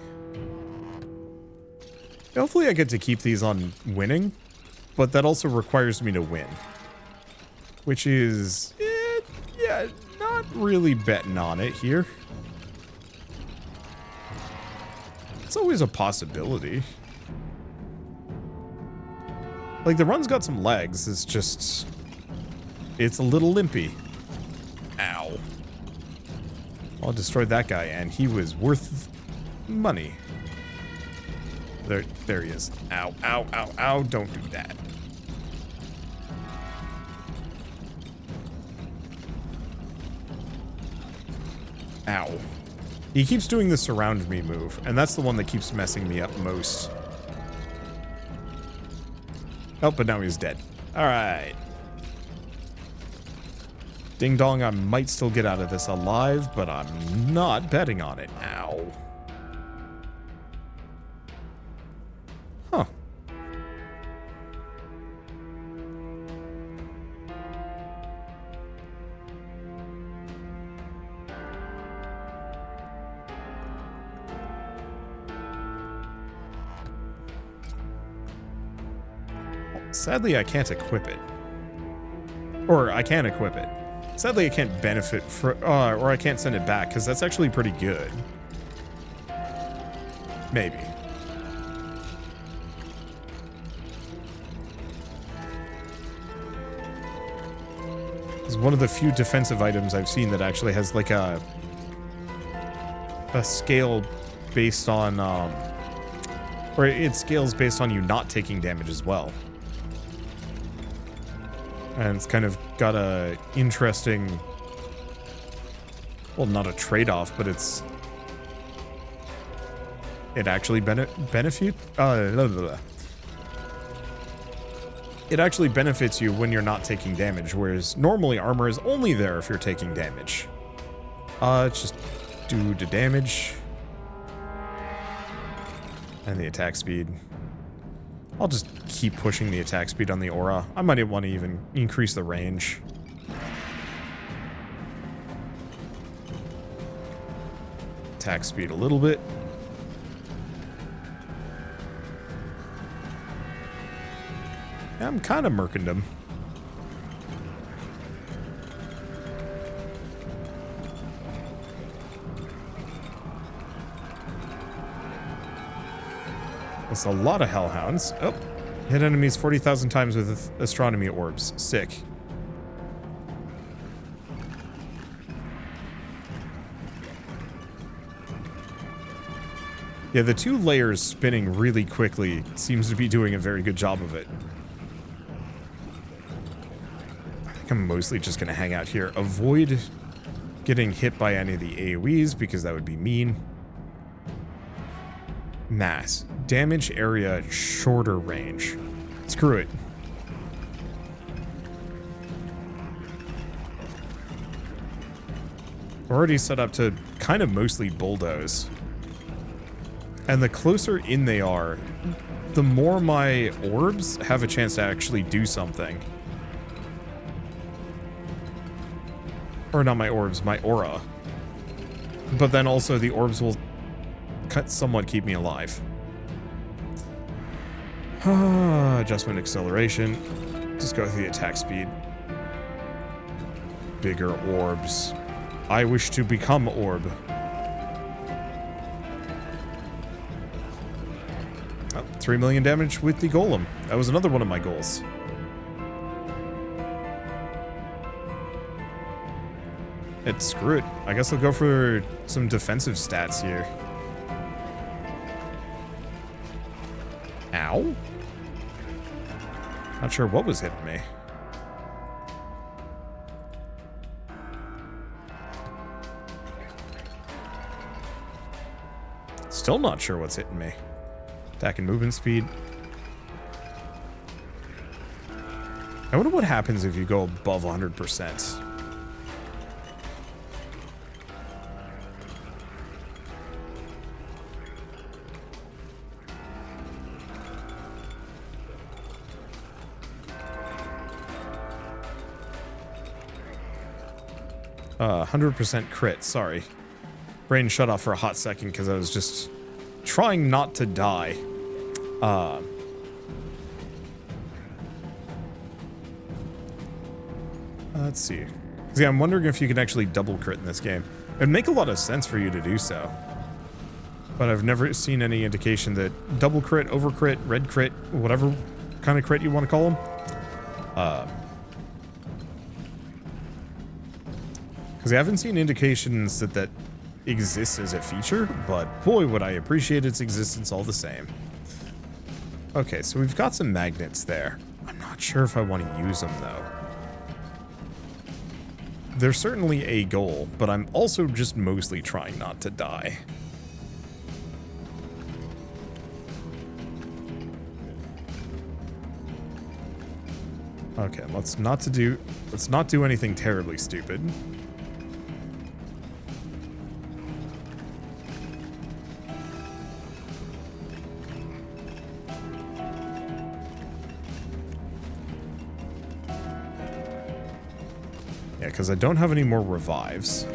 Hopefully I get to keep these on winning, but that also requires me to win. Which is, yeah, not really betting on it here. It's always a possibility. Like, the run's got some legs, it's just, it's a little limpy. Ow. Well, I destroyed that guy, and he was worth money. There he is. Ow, ow, ow, ow. Don't do that. Ow. He keeps doing the surround me move, and that's the one that keeps messing me up most. Oh, but now he's dead. Alright. Ding dong, I might still get out of this alive, but I'm not betting on it. Ow. Huh. Sadly, I can't equip it. Or I can equip it. Sadly, I can't benefit for, or I can't send it back, because that's actually pretty good. Maybe. It's one of the few defensive items I've seen that actually has like a scale based on, or it scales based on you not taking damage as well. And it's kind of got a interesting, well, not a trade-off, but it actually it actually benefits you when you're not taking damage, whereas normally armor is only there if you're taking damage. Let's just do the damage. And the attack speed. I'll just keep pushing the attack speed on the aura. I might want to even increase the range. Attack speed a little bit. I'm kind of murking them. That's a lot of hellhounds. Oh, hit enemies 40,000 times with astronomy orbs. Sick. Yeah, the 2 layers spinning really quickly seems to be doing a very good job of it. I'm mostly just going to hang out here. Avoid getting hit by any of the AoEs because that would be mean. Mass. Damage area, shorter range. Screw it. We're already set up to kind of mostly bulldoze. And the closer in they are, the more my orbs have a chance to actually do something. Or not my orbs, my aura. But then also the orbs will somewhat keep me alive. Adjustment acceleration. Just go with the attack speed. Bigger orbs. I wish to become orb. Oh, 3 million damage with the golem. That was another one of my goals. Screw it. I guess I'll go for some defensive stats here. Ow. Not sure what was hitting me. Still not sure what's hitting me. Attack and movement speed. I wonder what happens if you go above 100%. Uh, 100% crit, sorry. Brain shut off for a hot second because I was just trying not to die. Let's see. Yeah, I'm wondering if you can actually double crit in this game. It'd make a lot of sense for you to do so. But I've never seen any indication that double crit, over crit, red crit, whatever kind of crit you want to call them. Because I haven't seen indications that that exists as a feature, but boy, would I appreciate its existence all the same. Okay, so we've got some magnets there. I'm not sure if I want to use them, though. They're certainly a goal, but I'm also just mostly trying not to die. Okay, let's not do anything terribly stupid. Yeah, because I don't have any more revives.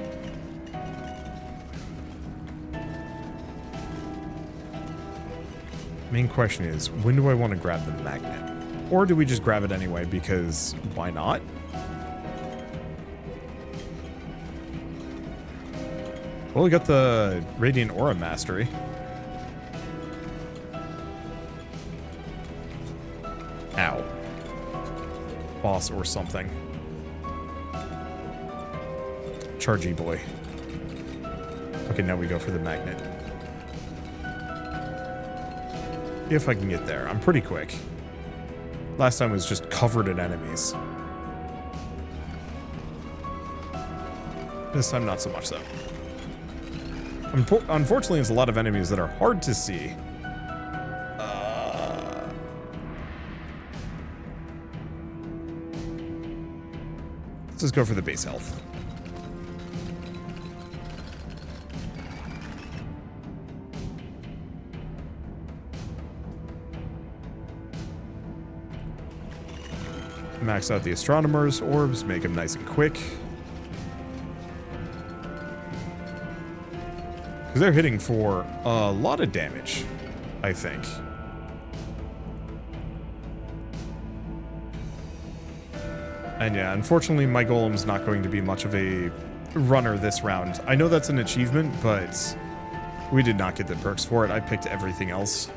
Main question is, when do I want to grab the magnet? Or do we just grab it anyway, because why not? Well, we got the Radiant Aura Mastery. Ow. Boss or something. chargy boy. Okay, now we go for the magnet. If I can get there. I'm pretty quick. Last time was just covered in enemies. This time, not so much, though. Unfortunately, there's a lot of enemies that are hard to see. Let's just go for the base health. Max out the astronomer's orbs, make them nice and quick. Because they're hitting for a lot of damage, I think. And yeah, unfortunately, my golem's not going to be much of a runner this round. I know that's an achievement, but we did not get the perks for it. I picked everything else.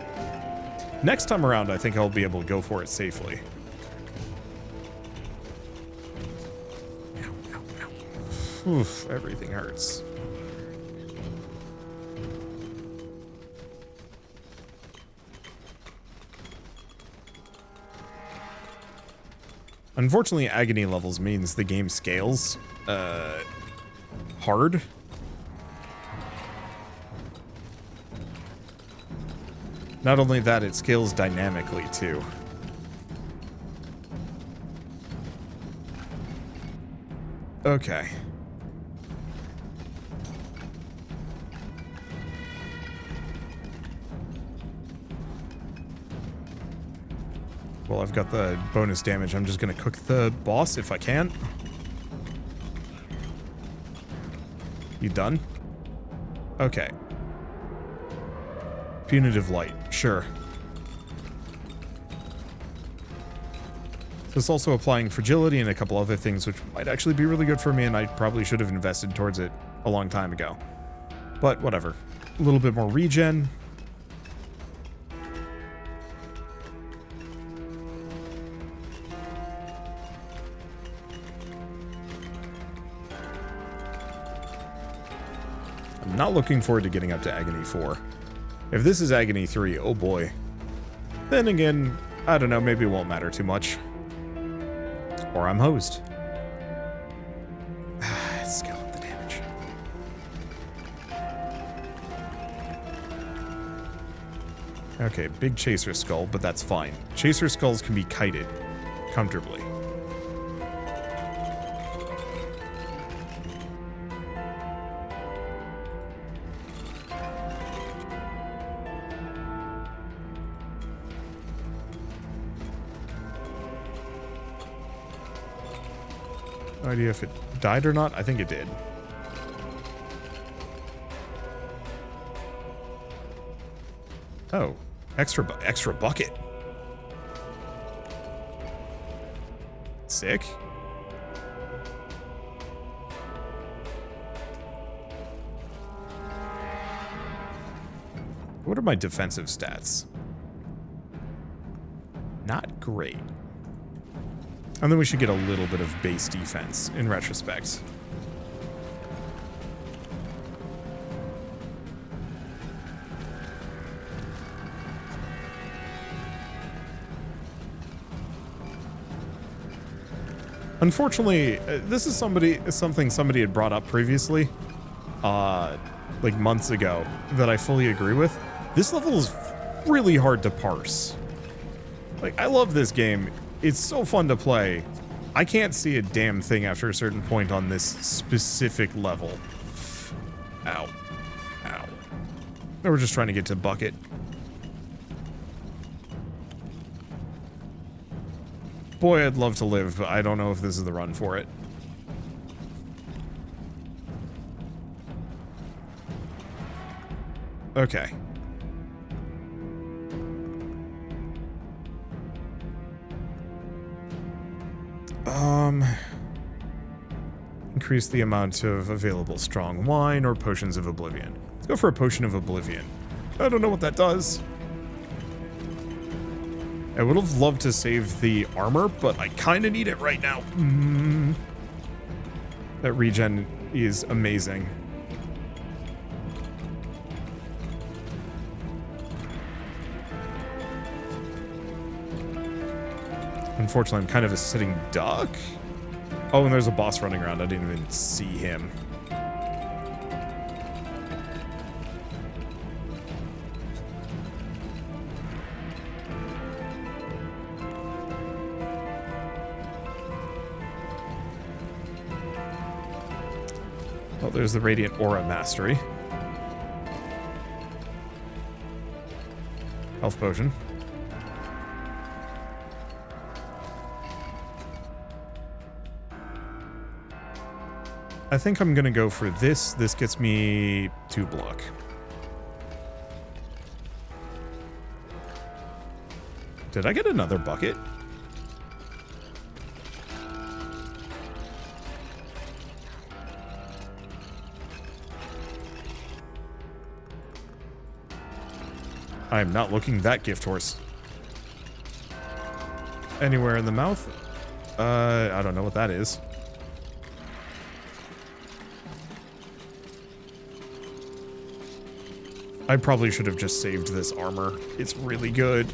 Next time around, I think I'll be able to go for it safely. Oof, everything hurts. Unfortunately, agony levels means the game scales hard. Not only that, it scales dynamically too. Okay. Well, I've got the bonus damage. I'm just going to cook the boss if I can. You done? Okay. Punitive light. Sure. This is also applying fragility and a couple other things, which might actually be really good for me, and I probably should have invested towards it a long time ago. But whatever. A little bit more regen. I'm not looking forward to getting up to Agony 4. If this is Agony 3, oh boy. Then again, I don't know, maybe it won't matter too much. Or I'm hosed. Scale up the damage. Okay, big chaser skull, but that's fine. Chaser skulls can be kited comfortably. No idea if it died or not. I think it did. Oh, extra bucket. Sick. What are my defensive stats? Not great. And then we should get a little bit of base defense in retrospect. Unfortunately, this is something somebody had brought up previously, like months ago, that I fully agree with. This level is really hard to parse. Like, I love this game. It's so fun to play. I can't see a damn thing after a certain point on this specific level. Ow. Ow. We're just trying to get to bucket. Boy, I'd love to live, but I don't know if this is the run for it. Okay. Increase the amount of available strong wine or potions of oblivion. Let's go for a potion of oblivion. I don't know what that does. I would have loved to save the armor, but I kind of need it right now. That regen is amazing. Unfortunately, I'm kind of a sitting duck. Oh, and there's a boss running around. I didn't even see him. Oh, there's the Radiant Aura Mastery. Health potion. I think I'm gonna go for this. This gets me 2 block. Did I get another bucket? I am not looking that gift horse. Anywhere in the mouth? I don't know what that is. I probably should have just saved this armor. It's really good.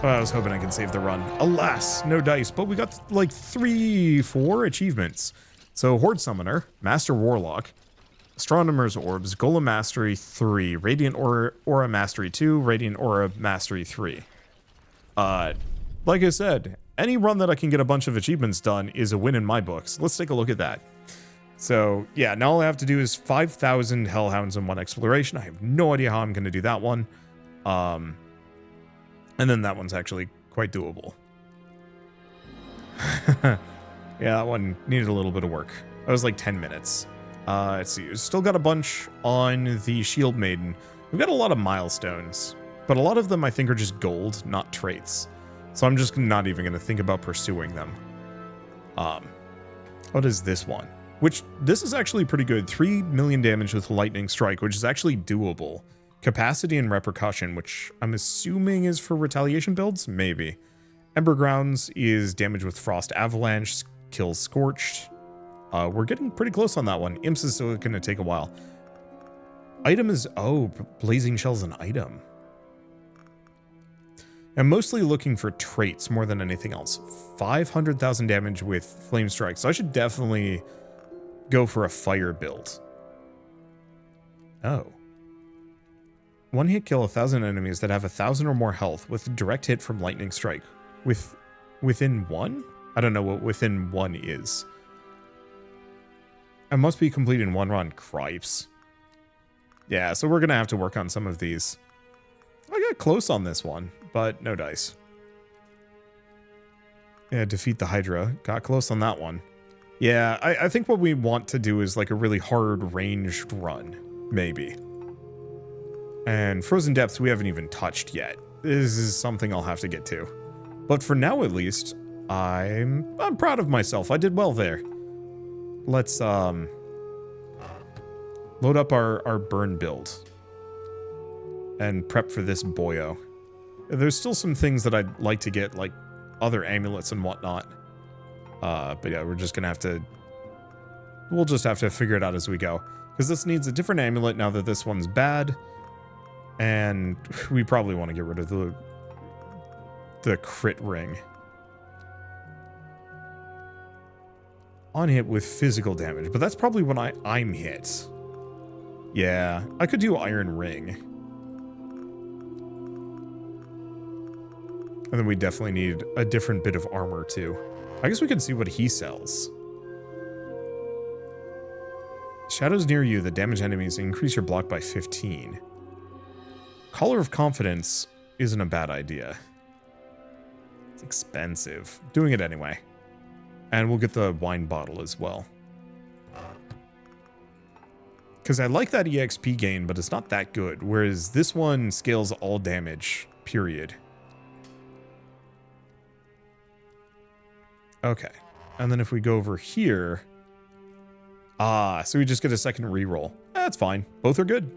Oh, I was hoping I could save the run. Alas, no dice, but we got like 4 achievements. So Horde Summoner, Master Warlock, Astronomer's Orbs, Golem Mastery 3, Radiant Aura Mastery 2, Radiant Aura Mastery 3. Like I said, any run that I can get a bunch of achievements done is a win in my books. Let's take a look at that. So, yeah, now all I have to do is 5,000 Hellhounds in 1 exploration. I have no idea how I'm going to do that one. And then that one's actually quite doable. Yeah, that one needed a little bit of work. That was like 10 minutes. Let's see, we've still got a bunch on the Shield Maiden. We've got a lot of milestones, but a lot of them I think are just gold, not traits. So I'm just not even going to think about pursuing them. What is this one? Which, this is actually pretty good. 3 million damage with Lightning Strike, which is actually doable. Capacity and Repercussion, which I'm assuming is for retaliation builds? Maybe. Ember Grounds is damage with Frost Avalanche, kills Scorched. We're getting pretty close on that one. Imps is still going to take a while. Item is... Oh, Blazing Shell's an item. I'm mostly looking for traits more than anything else. 500,000 damage with Flame Strike, so I should definitely go for a fire build. Oh. 1 hit kill 1,000 enemies that have 1,000 or more health with a direct hit from Lightning Strike. Within 1? I don't know what within 1 is. I must be complete in 1 run. Cripes. Yeah, so we're going to have to work on some of these. I got close on this one, but no dice. Yeah, defeat the Hydra. Got close on that one. Yeah, I think what we want to do is like a really hard ranged run, maybe. And Frozen Depths we haven't even touched yet. This is something I'll have to get to. But for now at least, I'm proud of myself. I did well there. Let's load up our burn build and prep for this boyo. There's still some things that I'd like to get, like other amulets and whatnot. But yeah, we'll just have to figure it out as we go. Because this needs a different amulet now that this one's bad. And we probably want to get rid of the crit ring. On hit with physical damage, but that's probably when I'm hit. Yeah, I could do Iron Ring. And then we definitely need a different bit of armor too. I guess we can see what he sells. Shadows near you that damage enemies increase your block by 15. Collar of Confidence isn't a bad idea. It's expensive. Doing it anyway. And we'll get the wine bottle as well. Because I like that EXP gain, but it's not that good. Whereas this one scales all damage, period. Okay. And then if we go over here... Ah, so we just get a second reroll. That's fine. Both are good.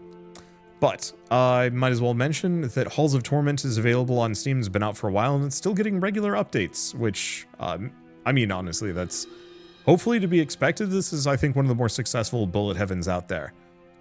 But I might as well mention that Halls of Torment is available on Steam. It's been out for a while, and it's still getting regular updates, which I mean, honestly, that's hopefully to be expected. This is, I think, one of the more successful bullet heavens out there.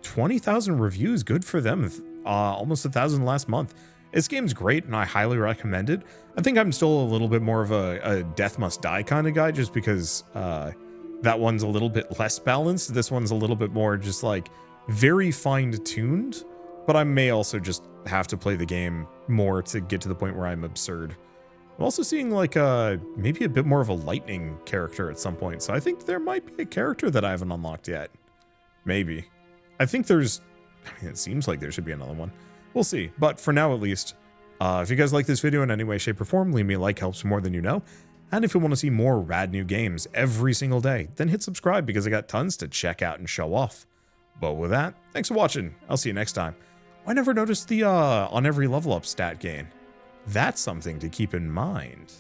20,000 reviews, good for them. Almost 1,000 last month. This game's great, and I highly recommend it. I think I'm still a little bit more of a death must die kind of guy, just because that one's a little bit less balanced. This one's a little bit more just like very fine-tuned, but I may also just have to play the game more to get to the point where I'm absurd. I'm also seeing like maybe a bit more of a lightning character at some point, so I think there might be a character that I haven't unlocked yet. Maybe. I think there's, I mean, it seems like there should be another one. We'll see, but for now at least, if you guys like this video in any way, shape, or form, leave me a like, helps more than you know. And if you want to see more rad new games every single day, then hit subscribe because I got tons to check out and show off. But with that, thanks for watching. I'll see you next time. I never noticed the on every level up stat gain. That's something to keep in mind.